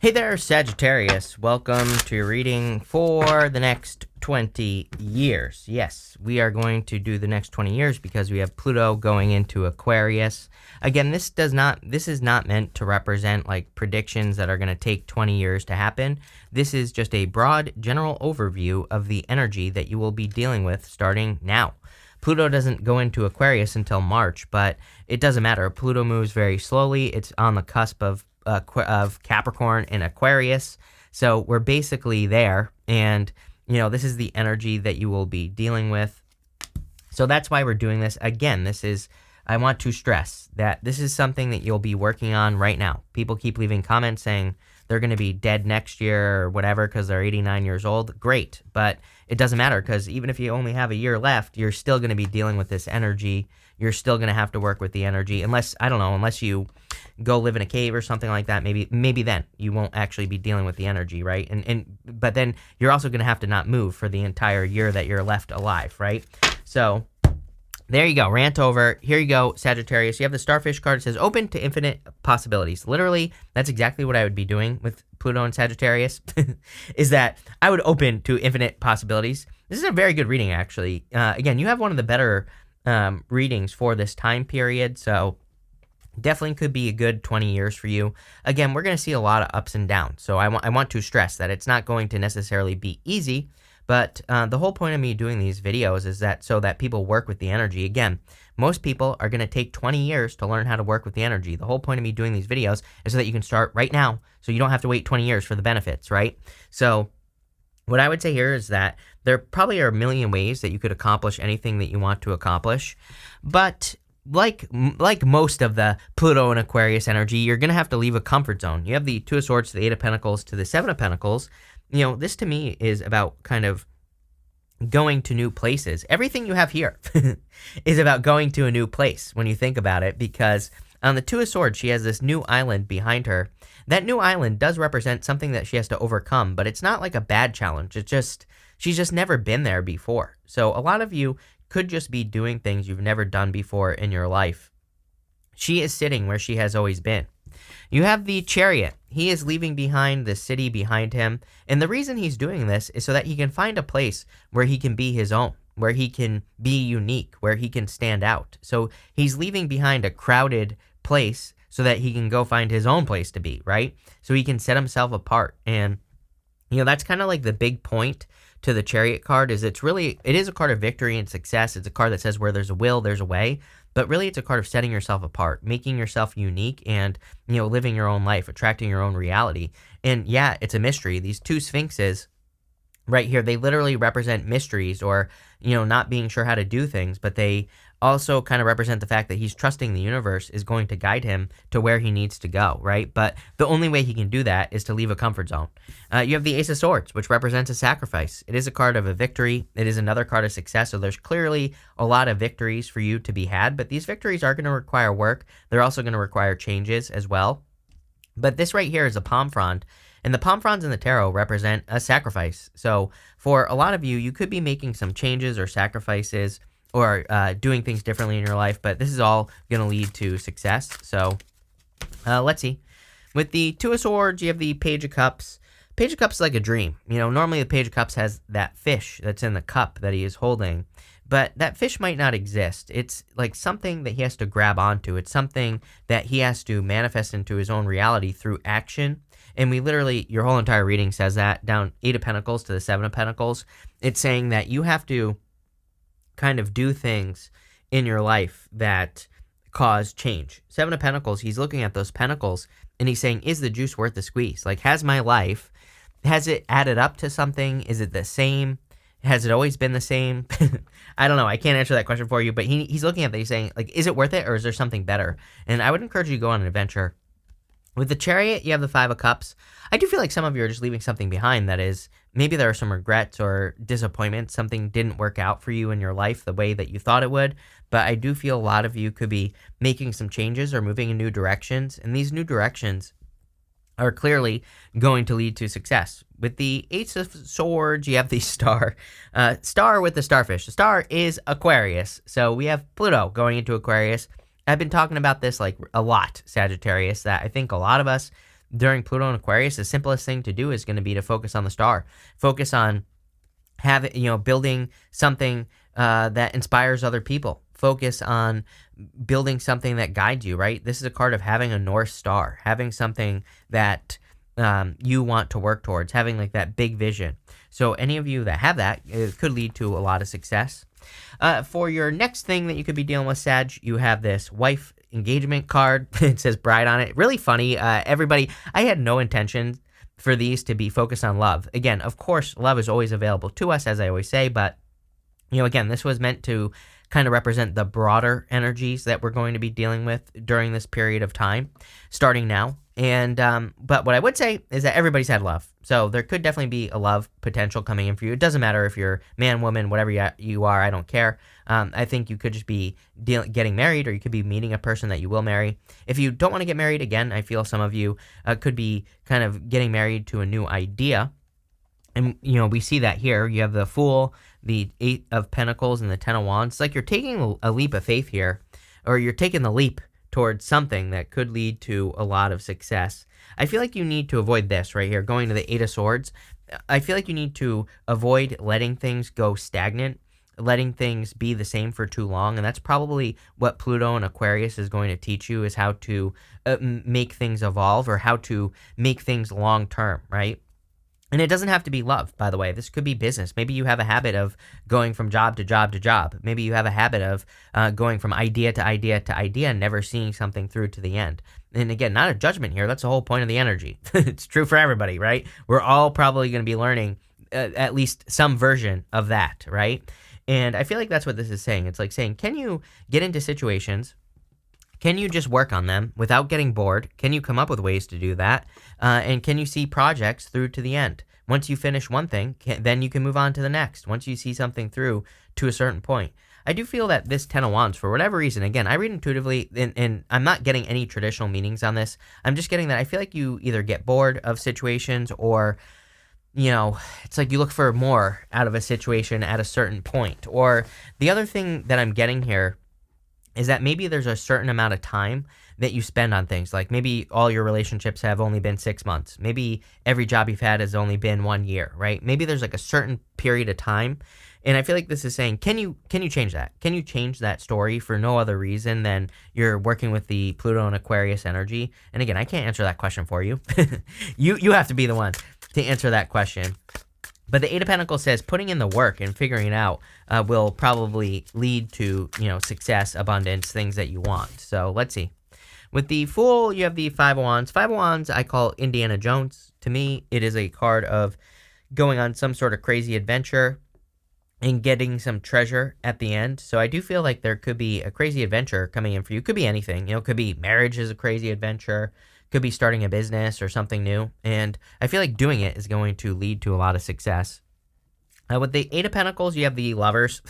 Hey there, Sagittarius. Welcome to your reading for the next 20 years. Yes, we are going to do the next 20 years because we have Pluto going into Aquarius. Again, this is not meant to represent like predictions that are going to take 20 years to happen. This is just a broad general overview of the energy that you will be dealing with starting now. Pluto doesn't go into Aquarius until March, but it doesn't matter. Pluto moves very slowly. It's on the cusp of Capricorn and Aquarius. So we're basically there. And, this is the energy that you will be dealing with. So that's why we're doing this. Again, I want to stress that this is something that you'll be working on right now. People keep leaving comments saying they're going to be dead next year or whatever because they're 89 years old. Great. But it doesn't matter because even if you only have a year left, you're still going to be dealing with this energy. You're still going to have to work with the energy unless you go live in a cave or something like that. Maybe then you won't actually be dealing with the energy, right? But then you're also going to have to not move for the entire year that you're left alive, right? So there you go. Rant over. Here you go, Sagittarius. You have the Starfish card. It says open to infinite possibilities. Literally, that's exactly what I would be doing with Pluto and Sagittarius, is that I would open to infinite possibilities. This is a very good reading, actually. Again, you have one of the better readings for this time period, so definitely could be a good 20 years for you. Again, we're going to see a lot of ups and downs, so I want to stress that it's not going to necessarily be easy, but the whole point of me doing these videos is that so that people work with the energy. Again, most people are going to take 20 years to learn how to work with the energy. The whole point of me doing these videos is so that you can start right now, so you don't have to wait 20 years for the benefits, right? So what I would say here is that there probably are a million ways that you could accomplish anything that you want to accomplish, but like most of the Pluto and Aquarius energy, you're going to have to leave a comfort zone. You have the Two of Swords to the Eight of Pentacles to the Seven of Pentacles. This to me is about kind of going to new places. Everything you have here is about going to a new place when you think about it, because on the Two of Swords, she has this new island behind her. That new island does represent something that she has to overcome, but it's not like a bad challenge. She's just never been there before. So a lot of you could just be doing things you've never done before in your life. She is sitting where she has always been. You have the Chariot. He is leaving behind the city behind him. And the reason he's doing this is so that he can find a place where he can be his own, where he can be unique, where he can stand out. So he's leaving behind a crowded place so that he can go find his own place to be, right? So he can set himself apart. And, that's kind of like the big point to the Chariot card is it is a card of victory and success. It's a card that says where there's a will, there's a way. But really, it's a card of setting yourself apart, making yourself unique, and, living your own life, attracting your own reality. And yeah, it's a mystery. These two sphinxes right here, they literally represent mysteries or, not being sure how to do things, but they also kind of represent the fact that he's trusting the universe is going to guide him to where he needs to go, right? But the only way he can do that is to leave a comfort zone. You have the Ace of Swords, which represents a sacrifice. It is a card of a victory. It is another card of success. So there's clearly a lot of victories for you to be had, but these victories are going to require work. They're also going to require changes as well. But this right here is a palm frond. And the palm fronds in the tarot represent a sacrifice. So for a lot of you, you could be making some changes or sacrifices or doing things differently in your life, but this is all going to lead to success. So let's see. With the Two of Swords, you have the Page of Cups. Page of Cups is like a dream. Normally the Page of Cups has that fish that's in the cup that he is holding, but that fish might not exist. It's like something that he has to grab onto. It's something that he has to manifest into his own reality through action. And we literally, your whole entire reading says that, down Eight of Pentacles to the Seven of Pentacles. It's saying that you have to kind of do things in your life that cause change. Seven of Pentacles, he's looking at those pentacles and he's saying, is the juice worth the squeeze? Like, has it added up to something? Is it the same? Has it always been the same? I don't know. I can't answer that question for you, but he's looking at that. He's saying, like, is it worth it or is there something better? And I would encourage you to go on an adventure. With the Chariot, you have the Five of Cups. I do feel like some of you are just leaving something behind that is, maybe there are some regrets or disappointments. Something didn't work out for you in your life the way that you thought it would. But I do feel a lot of you could be making some changes or moving in new directions. And these new directions are clearly going to lead to success. With the Ace of Swords, you have the Star. Star with the Starfish. The Star is Aquarius. So we have Pluto going into Aquarius. I've been talking about this like a lot, Sagittarius, that I think a lot of us during Pluto and Aquarius, the simplest thing to do is going to be to focus on the star. Focus on building something that inspires other people. Focus on building something that guides you, right? This is a card of having a North Star, having something that you want to work towards, having like that big vision. So any of you that have that, it could lead to a lot of success. For your next thing that you could be dealing with, Sag, you have this wife engagement card. It says bride on it. Really funny. Everybody, I had no intention for these to be focused on love. Again, of course, love is always available to us, as I always say, but again, this was meant to kind of represent the broader energies that we're going to be dealing with during this period of time, starting now. And but what I would say is that everybody's had love, so there could definitely be a love potential coming in for you. It doesn't matter if you're man, woman, whatever you are. I don't care. I think you could just be getting married, or you could be meeting a person that you will marry. If you don't want to get married, again, I feel some of you could be kind of getting married to a new idea. And, we see that here. You have the Fool, the Eight of Pentacles, and the Ten of Wands. It's like you're taking a leap of faith here, or you're taking the leap towards something that could lead to a lot of success. I feel like you need to avoid this right here, going to the Eight of Swords. I feel like you need to avoid letting things go stagnant, letting things be the same for too long. And that's probably what Pluto and Aquarius is going to teach you, is how to make things evolve, or how to make things long term, right? And it doesn't have to be love, by the way. This could be business. Maybe you have a habit of going from job to job to job. Maybe you have a habit of going from idea to idea to idea and never seeing something through to the end. And again, not a judgment here. That's the whole point of the energy. It's true for everybody, right? We're all probably going to be learning at least some version of that, right? And I feel like that's what this is saying. It's like saying, can you get into situations? Can you just work on them without getting bored? Can you come up with ways to do that? And can you see projects through to the end? Once you finish one thing, then you can move on to the next. Once you see something through to a certain point. I do feel that this Ten of Wands, for whatever reason, again, I read intuitively, and I'm not getting any traditional meanings on this. I'm just getting that I feel like you either get bored of situations, or it's like you look for more out of a situation at a certain point. Or the other thing that I'm getting here is that maybe there's a certain amount of time that you spend on things. Like maybe all your relationships have only been 6 months. Maybe every job you've had has only been 1 year, right? Maybe there's like a certain period of time. And I feel like this is saying, can you change that? Can you change that story for no other reason than you're working with the Pluto and Aquarius energy? And again, I can't answer that question for you. You have to be the one to answer that question. But the Eight of Pentacles says putting in the work and figuring it out will probably lead to, success, abundance, things that you want. So let's see. With the Fool, you have the Five of Wands. Five of Wands, I call Indiana Jones. To me, it is a card of going on some sort of crazy adventure and getting some treasure at the end. So I do feel like there could be a crazy adventure coming in for you. Could be anything. Could be marriage is a crazy adventure. Could be starting a business or something new. And I feel like doing it is going to lead to a lot of success. With the Eight of Pentacles, you have the Lovers.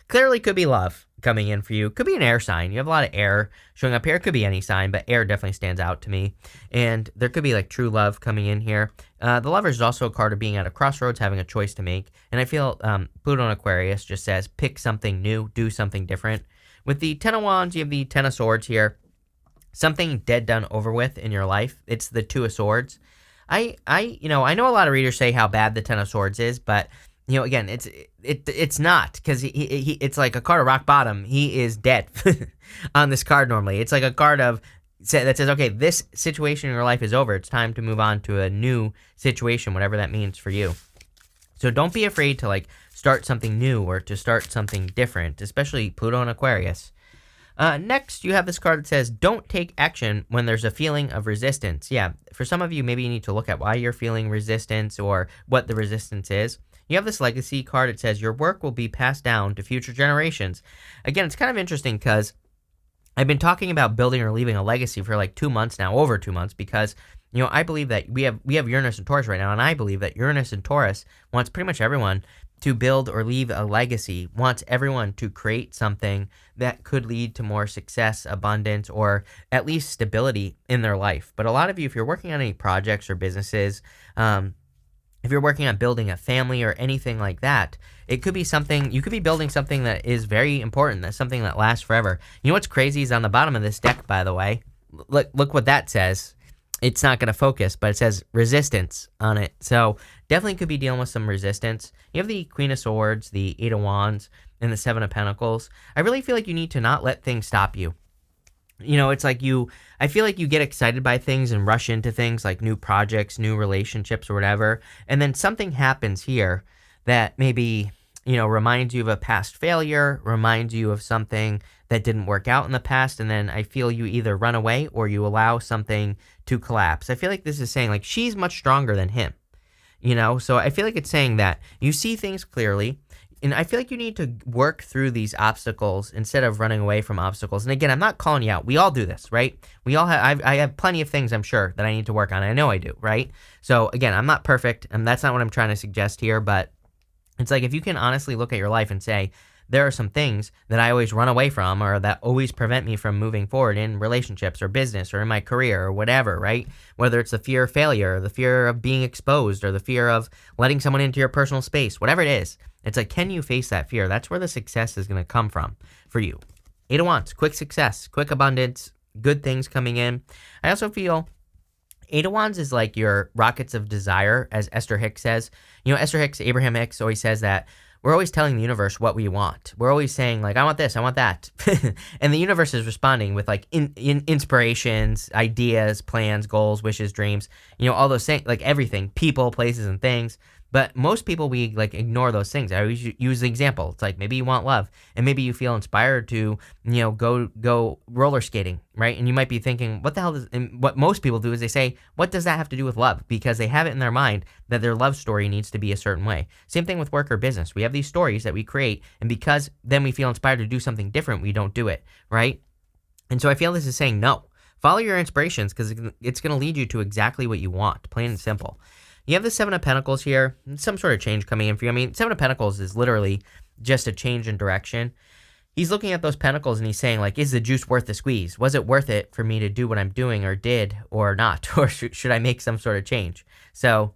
Clearly could be love coming in for you. Could be an air sign. You have a lot of air showing up here. Could be any sign, but air definitely stands out to me. And there could be like true love coming in here. The Lovers is also a card of being at a crossroads, having a choice to make. And I feel Pluto and Aquarius just says pick something new, do something different. With the Ten of Wands, you have the Ten of Swords here. Something dead, done, over with in your life. It's the Two of Swords. I know a lot of readers say how bad the Ten of Swords is, but again, it's not, because it's like a card of rock bottom. He is dead on this card normally. It's like a card that says, okay, this situation in your life is over. It's time to move on to a new situation, whatever that means for you. So don't be afraid to start something new or to start something different, especially Pluto and Aquarius. Next, you have this card that says, don't take action when there's a feeling of resistance. Yeah, for some of you, maybe you need to look at why you're feeling resistance or what the resistance is. You have this legacy card. It says, your work will be passed down to future generations. Again, it's kind of interesting because I've been talking about building or leaving a legacy for 2 months now, over 2 months, because I believe that we have Uranus and Taurus right now, and I believe that Uranus and Taurus wants pretty much everyone to build or leave a legacy, wants everyone to create something that could lead to more success, abundance, or at least stability in their life. But a lot of you, if you're working on any projects or businesses, if you're working on building a family or anything like that, it could be something, you could be building something that is very important, that's something that lasts forever. You know what's crazy is on the bottom of this deck, by the way, look what that says. it's not going to focus, but it says resistance on it. So definitely could be dealing with some resistance. You have the Queen of Swords, the Eight of Wands, and the Seven of Pentacles. I really feel like you need to not let things stop you. It's like I feel like you get excited by things and rush into things like new projects, new relationships, or whatever. And then something happens here that maybe, reminds you of a past failure, reminds you of something that didn't work out in the past. And then I feel you either run away or you allow something to collapse. I feel like this is saying like she's much stronger than him, So I feel like it's saying that you see things clearly. And I feel like you need to work through these obstacles instead of running away from obstacles. And again, I'm not calling you out. We all do this, right? We all have, I have plenty of things I'm sure that I need to work on. I know I do, right? So again, I'm not perfect, and that's not what I'm trying to suggest here, but it's like if you can honestly look at your life and say, there are some things that I always run away from or that always prevent me from moving forward in relationships or business or in my career or whatever, right? Whether it's the fear of failure, or the fear of being exposed, or the fear of letting someone into your personal space, whatever it is. It's like, can you face that fear? That's where the success is going to come from for you. Eight of Wands, quick success, quick abundance, good things coming in. I also feel Eight of Wands is like your rockets of desire, as Esther Hicks says. Esther Hicks, Abraham Hicks always says that we're always telling the universe what we want. We're always saying like, I want this, I want that. And the universe is responding with like inspirations, ideas, plans, goals, wishes, dreams, all those things, like everything, people, places, and things. But most people, we like ignore those things. I always use the example. It's like maybe you want love, and maybe you feel inspired to, go roller skating, right? And you might be thinking, what the hell does? And what most people do is they say, what does that have to do with love? Because they have it in their mind that their love story needs to be a certain way. Same thing with work or business. We have these stories that we create, and because then we feel inspired to do something different, we don't do it, right? And so I feel this is saying no. Follow your inspirations because it's going to lead you to exactly what you want, plain and simple. You have the Seven of Pentacles here, some sort of change coming in for you. I mean, Seven of Pentacles is literally just a change in direction. He's looking at those pentacles and he's saying, like, is the juice worth the squeeze? Was it worth it for me to do what I'm doing or did or not? Or should I make some sort of change? So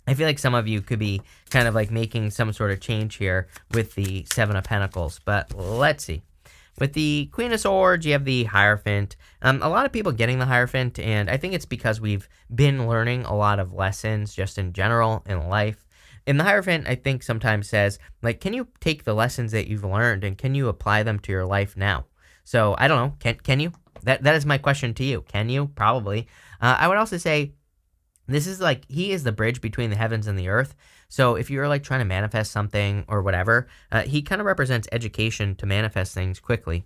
I feel like some of you could be kind of like making some sort of change here with the Seven of Pentacles. But let's see. With the Queen of Swords, you have the Hierophant. A lot of people getting the Hierophant, and I think it's because we've been learning a lot of lessons just in general in life. And the Hierophant, I think, sometimes says, like, can you take the lessons that you've learned and can you apply them to your life now? So, I don't know. Can you? That is my question to you. Can you? Probably. I would also say, this is like, he is the bridge between the heavens and the earth. So if you're like trying to manifest something or whatever, he kind of represents education to manifest things quickly.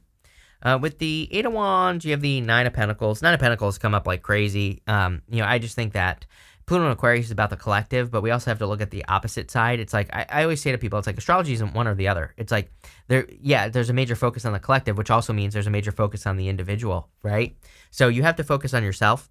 With the Eight of Wands, you have the Nine of Pentacles. Nine of Pentacles come up like crazy. I just think that Pluto and Aquarius is about the collective, but we also have to look at the opposite side. It's like, I always say to people, it's like astrology isn't one or the other. It's like, there's a major focus on the collective, which also means there's a major focus on the individual, right? So you have to focus on yourself.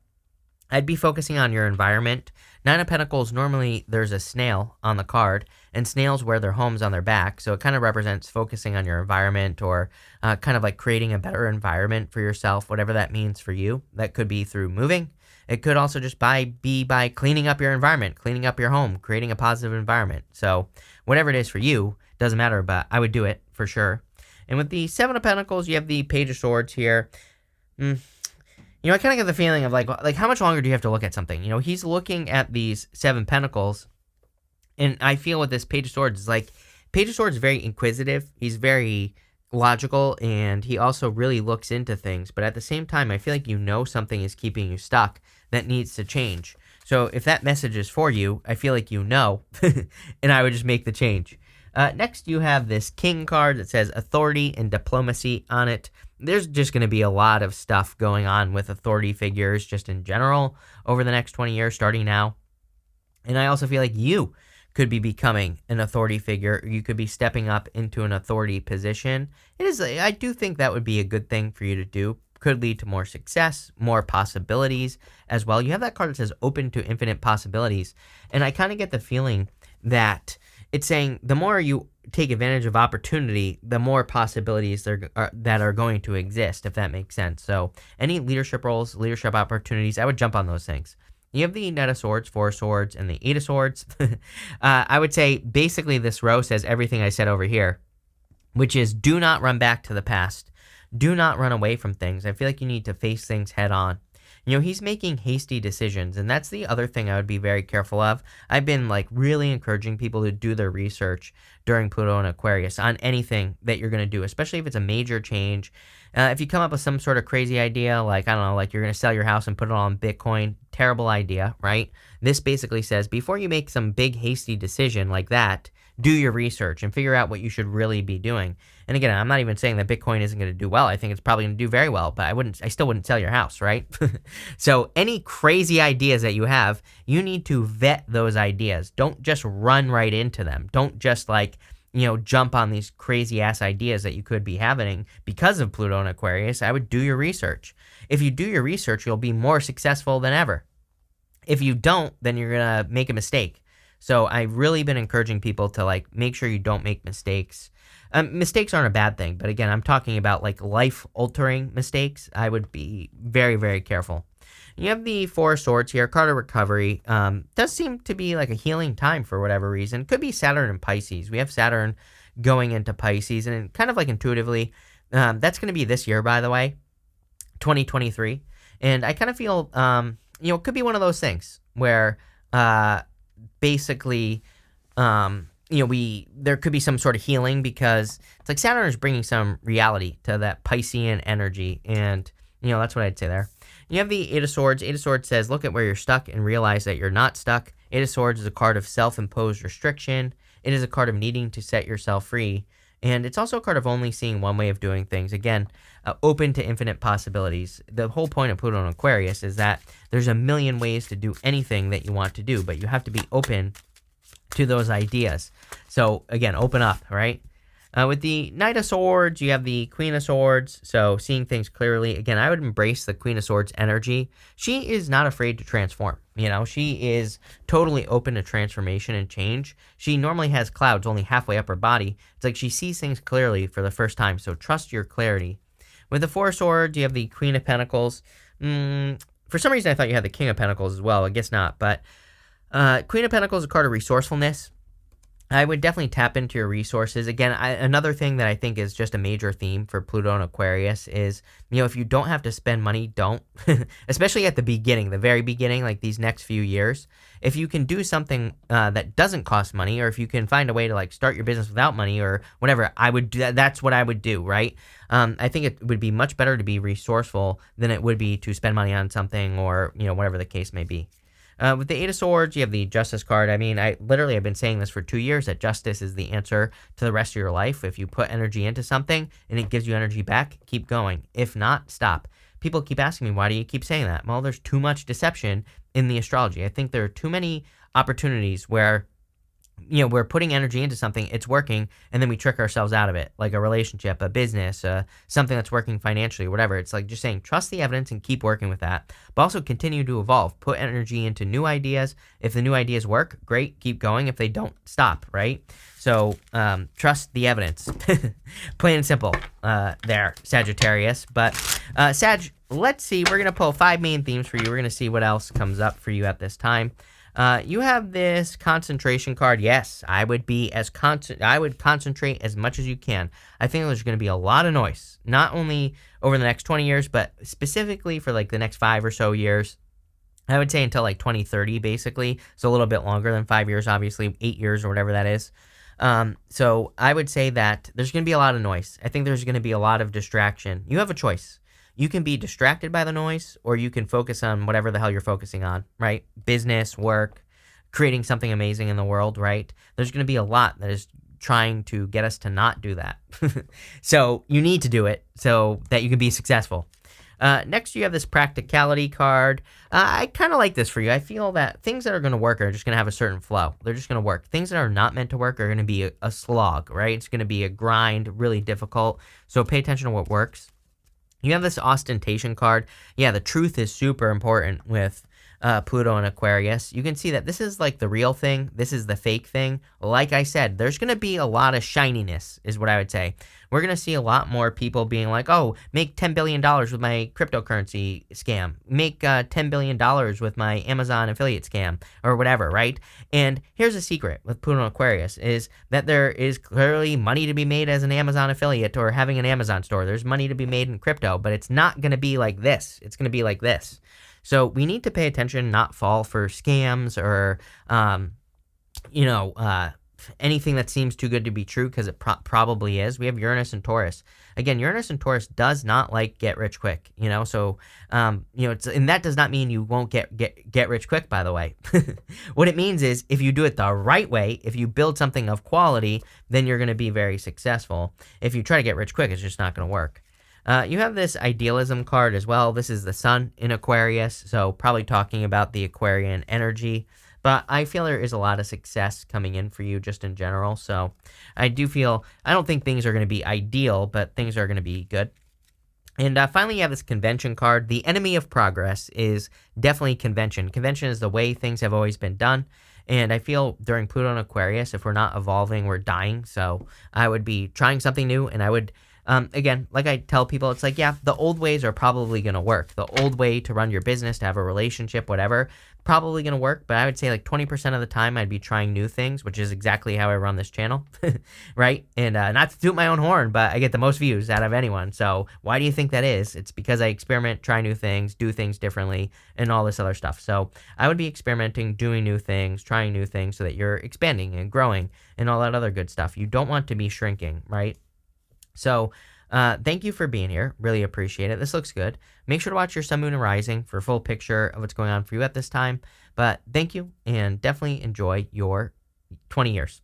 I'd be focusing on your environment. Nine of Pentacles, normally there's a snail on the card, and snails wear their homes on their back, so it kind of represents focusing on your environment or kind of like creating a better environment for yourself, whatever that means for you. That could be through moving. It could also just be by cleaning up your environment, cleaning up your home, creating a positive environment. So whatever it is for you, doesn't matter, but I would do it for sure. And with the Seven of Pentacles, you have the Page of Swords here. I kind of get the feeling of like how much longer do you have to look at something? He's looking at these Seven Pentacles, and I feel with this Page of Swords is like, Page of Swords is very inquisitive. He's very logical, and he also really looks into things. But at the same time, I feel like something is keeping you stuck that needs to change. So if that message is for you, I feel like and I would just make the change. Next, you have this King card that says authority and diplomacy on it. There's just going to be a lot of stuff going on with authority figures just in general over the next 20 years, starting now. And I also feel like you could be becoming an authority figure. You could be stepping up into an authority position. I do think that would be a good thing for you to do. Could lead to more success, more possibilities as well. You have that card that says open to infinite possibilities. And I kind of get the feeling that it's saying the more you take advantage of opportunity, the more possibilities that are going to exist, if that makes sense. So any leadership roles, leadership opportunities, I would jump on those things. You have the Knight of Swords, Four of Swords, and the Eight of Swords. I would say basically this row says everything I said over here, which is do not run back to the past. Do not run away from things. I feel like you need to face things head on. He's making hasty decisions, and that's the other thing I would be very careful of. I've been like really encouraging people to do their research during Pluto and Aquarius on anything that you're going to do, especially if it's a major change. If you come up with some sort of crazy idea, like, I don't know, like you're going to sell your house and put it on Bitcoin, terrible idea, right? This basically says before you make some big hasty decision like that, do your research and figure out what you should really be doing. And again, I'm not even saying that Bitcoin isn't going to do well. I think it's probably going to do very well, but I still wouldn't sell your house, right? So any crazy ideas that you have, you need to vet those ideas. Don't just run right into them. Don't just jump on these crazy ass ideas that you could be having because of Pluto and Aquarius. I would do your research. If you do your research, you'll be more successful than ever. If you don't, then you're going to make a mistake. So I've really been encouraging people to make sure you don't make mistakes. Mistakes aren't a bad thing, but again, I'm talking about life-altering mistakes. I would be very, very careful. You have the Four of Swords here, card of recovery. Does seem to be like a healing time for whatever reason. Could be Saturn and Pisces. We have Saturn going into Pisces, and kind of intuitively, that's going to be this year, by the way, 2023. And I kind of feel, it could be one of those things where basically, there could be some sort of healing because it's like Saturn is bringing some reality to that Piscean energy, and that's what I'd say there. You have the Eight of Swords. Eight of Swords says, look at where you're stuck and realize that you're not stuck. Eight of Swords is a card of self-imposed restriction. It is a card of needing to set yourself free, and it's also a card of only seeing one way of doing things. Again, open to infinite possibilities. The whole point of Pluto and Aquarius is that there's a million ways to do anything that you want to do, but you have to be open to those ideas. So again, open up, right? With the Knight of Swords, you have the Queen of Swords, so seeing things clearly. Again, I would embrace the Queen of Swords energy. She is not afraid to transform. She is totally open to transformation and change. She normally has clouds only halfway up her body. It's like she sees things clearly for the first time, so trust your clarity. With the Four of Swords, you have the Queen of Pentacles. For some reason, I thought you had the King of Pentacles as well. I guess not, but Queen of Pentacles is a card of resourcefulness. I would definitely tap into your resources. Again, another thing that I think is just a major theme for Pluto and Aquarius is, if you don't have to spend money, don't. Especially at the beginning, the very beginning, like these next few years. If you can do something that doesn't cost money, or if you can find a way to start your business without money or whatever, I would do that. That's what I would do, right? I think it would be much better to be resourceful than it would be to spend money on something or, whatever the case may be. With the Eight of Swords, you have the Justice card. I mean, I've been saying this for 2 years, that justice is the answer to the rest of your life. If you put energy into something and it gives you energy back, keep going. If not, stop. People keep asking me, why do you keep saying that? Well, there's too much deception in the astrology. I think there are too many opportunities where we're putting energy into something, it's working, and then we trick ourselves out of it, like a relationship, a business, something that's working financially, whatever. It's like just saying, trust the evidence and keep working with that, but also continue to evolve. Put energy into new ideas. If the new ideas work, great, keep going. If they don't, stop, right? So trust the evidence. Plain and simple there, Sagittarius. But Sag, let's see. We're going to pull 5 main themes for you. We're going to see what else comes up for you at this time. You have this concentration card. Yes, I would concentrate as much as you can. I think there's going to be a lot of noise, not only over the next 20 years, but specifically for the next 5 or so years. I would say until 2030, basically. So a little bit longer than 5 years, obviously 8 years or whatever that is. So I would say that there's going to be a lot of noise. I think there's going to be a lot of distraction. You have a choice. You can be distracted by the noise, or you can focus on whatever the hell you're focusing on, right? Business, work, creating something amazing in the world, right? There's going to be a lot that is trying to get us to not do that. So you need to do it so that you can be successful. Next, you have this practicality card. I kind of like this for you. I feel that things that are going to work are just going to have a certain flow. They're just going to work. Things that are not meant to work are going to be a slog, right? It's going to be a grind, really difficult. So pay attention to what works. You have this ostentation card. Yeah, the truth is super important with Pluto and Aquarius. You can see that this is the real thing. This is the fake thing. Like I said, there's going to be a lot of shininess is what I would say. We're going to see a lot more people being like, oh, make $10 billion with my cryptocurrency scam. Make $10 billion with my Amazon affiliate scam or whatever, right? And here's a secret with Pluto and Aquarius is that there is clearly money to be made as an Amazon affiliate or having an Amazon store. There's money to be made in crypto, but it's not going to be like this. It's going to be like this. So we need to pay attention, not fall for scams or, you know, anything that seems too good to be true, because it probably is. We have Uranus and Taurus. Again, Uranus and Taurus does not like get rich quick, you know. So, you know, and that does not mean you won't get rich quick. By the way, what it means is if you do it the right way, if you build something of quality, then you're going to be very successful. If you try to get rich quick, it's just not going to work. You have this idealism card as well. This is the sun in Aquarius, so probably talking about the Aquarian energy. But I feel there is a lot of success coming in for you just in general. So I don't think things are going to be ideal, but things are going to be good. And finally, you have this convention card. The enemy of progress is definitely convention. Convention is the way things have always been done. And I feel during Pluto and Aquarius, if we're not evolving, we're dying. So I would be trying something new, and I would, again, like I tell people, it's like, yeah, the old ways are probably going to work. The old way to run your business, to have a relationship, whatever, probably going to work. But I would say like 20% of the time I'd be trying new things, which is exactly how I run this channel, right? And not to toot my own horn, but I get the most views out of anyone. So why do you think that is? It's because I experiment, try new things, do things differently, and all this other stuff. So I would be experimenting, doing new things, trying new things so that you're expanding and growing and all that other good stuff. You don't want to be shrinking, right? So thank you for being here. Really appreciate it. This looks good. Make sure to watch your sun, moon, and rising for a full picture of what's going on for you at this time. But thank you, and definitely enjoy your 20 years.